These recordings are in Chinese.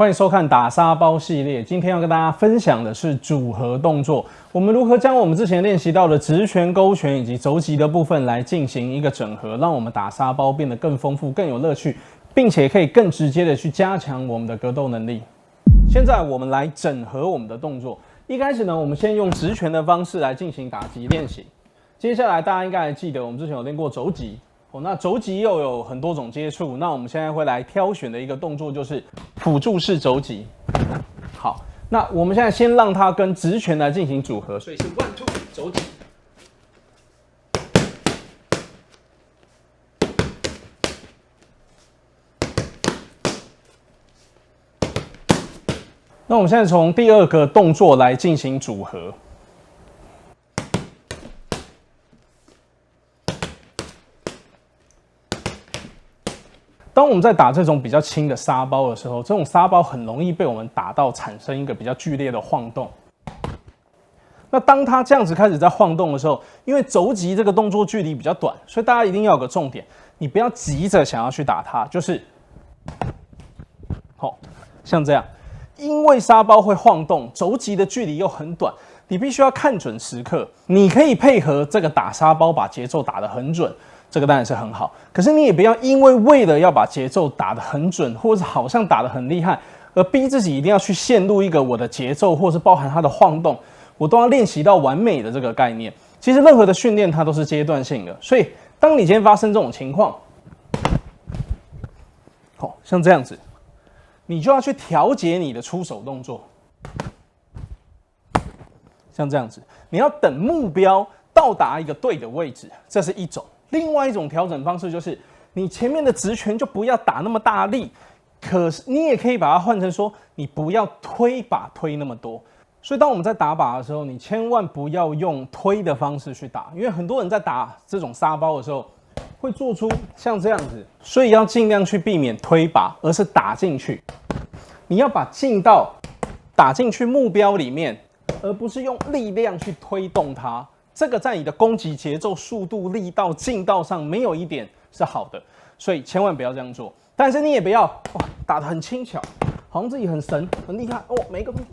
欢迎收看打沙包系列。今天要跟大家分享的是组合动作，我们如何将我们之前练习到的直拳、勾拳以及肘击的部分来进行一个整合，让我们打沙包变得更丰富、更有乐趣，并且可以更直接的去加强我们的格斗能力。现在我们来整合我们的动作。一开始呢，我们先用直拳的方式来进行打击练习。接下来大家应该还记得，我们之前有练过肘击。那肘击又有很多种接触，那我们现在会来挑选的一个动作就是辅助式肘击。好，那我们现在先让它跟直拳来进行组合，所以是 1 2肘击。那我们现在从第二个动作来进行组合。当我们在打这种比较轻的沙包的时候，这种沙包很容易被我们打到产生一个比较剧烈的晃动。那当它这样子开始在晃动的时候，因为肘击这个动作距离比较短，所以大家一定要有个重点，你不要急着想要去打它，就是像这样，因为沙包会晃动，肘击的距离又很短，你必须要看准时刻。你可以配合这个打沙包，把节奏打得很准。这个当然是很好，可是你也不要因为了要把节奏打得很准，或是好像打得很厉害，而逼自己一定要去陷入一个我的节奏，或是包含它的晃动，我都要练习到完美的这个概念。其实任何的训练它都是阶段性的，所以当你今天发生这种情况，像这样子，你就要去调节你的出手动作，像这样子，你要等目标到达一个对的位置，这是一种。另外一种调整方式就是，你前面的直拳就不要打那么大力，可是你也可以把它换成说，你不要推把推那么多。所以当我们在打靶的时候，你千万不要用推的方式去打，因为很多人在打这种沙包的时候，会做出像这样子，所以要尽量去避免推靶，而是打进去。你要把劲道打进去目标里面，而不是用力量去推动它。这个在你的攻击节奏、速度、力道、劲道上没有一点是好的，所以千万不要这样做。但是你也不要打得很轻巧，好像自己很神、很厉害每一个东西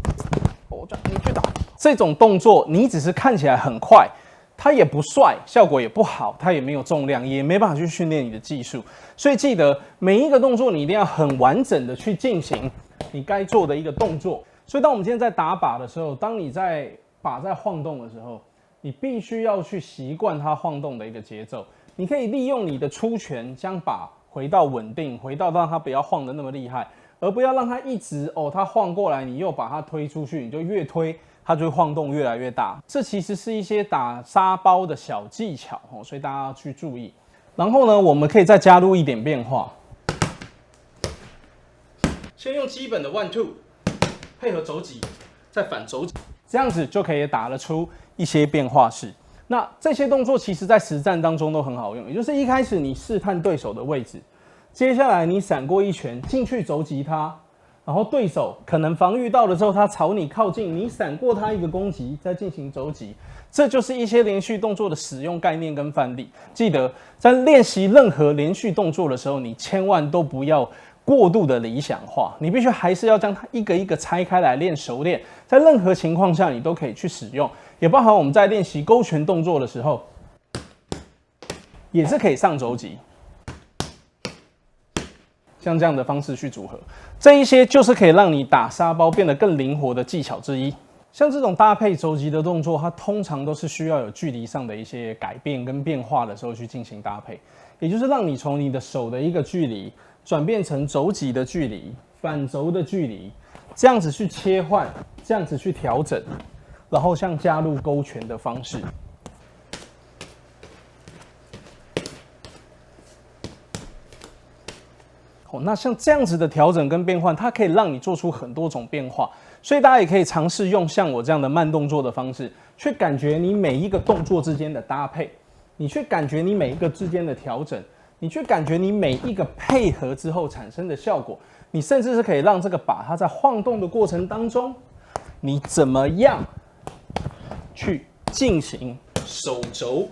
你去打这种动作，你只是看起来很快，它也不帅，效果也不好，它也没有重量，也没办法去训练你的技术。所以记得每一个动作你一定要很完整的去进行你该做的一个动作。所以当我们今天在打靶的时候，当你在靶在晃动的时候，你必须要去习惯它晃动的一个节奏。你可以利用你的出拳将靶回到稳定，回到让它不要晃得那么厉害，而不要让它一直它晃过来，你又把它推出去，你就越推它就会晃动越来越大。这其实是一些打沙包的小技巧所以大家要去注意。然后呢，我们可以再加入一点变化，先用基本的 1 2配合肘击，再反肘击，这样子就可以打得出一些变化式。那这些动作其实在实战当中都很好用，也就是一开始你试探对手的位置，接下来你闪过一拳进去肘击他，然后对手可能防御到了之后，他朝你靠近，你闪过他一个攻击，再进行肘击。这就是一些连续动作的使用概念跟范例。记得在练习任何连续动作的时候，你千万都不要过度的理想化，你必须还是要将它一个一个拆开来练熟练，在任何情况下你都可以去使用，也包含我们在练习勾拳动作的时候，也是可以上肘击，像这样的方式去组合，这一些就是可以让你打沙包变得更灵活的技巧之一。像这种搭配肘击的动作，它通常都是需要有距离上的一些改变跟变化的时候去进行搭配，也就是让你从你的手的一个距离转变成肘击的距离、反肘的距离，这样子去切换，这样子去调整，然后像加入勾拳的方式。那像这样子的调整跟变换，它可以让你做出很多种变化，所以大家也可以尝试用像我这样的慢动作的方式，去感觉你每一个动作之间的搭配，你去感觉你每一个之间的调整，你去感觉你每一个配合之后产生的效果，你甚至是可以让这个靶它在晃动的过程当中，你怎么样去进行手肘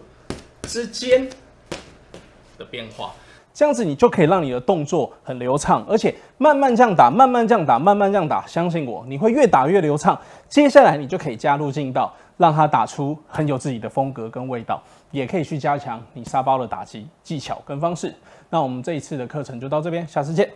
之间的变化。这样子你就可以让你的动作很流畅，而且慢慢这样打，慢慢这样打，慢慢这样打，相信我，你会越打越流畅。接下来你就可以加入劲道，让它打出很有自己的风格跟味道，也可以去加强你沙包的打击技巧跟方式。那我们这一次的课程就到这边，下次见。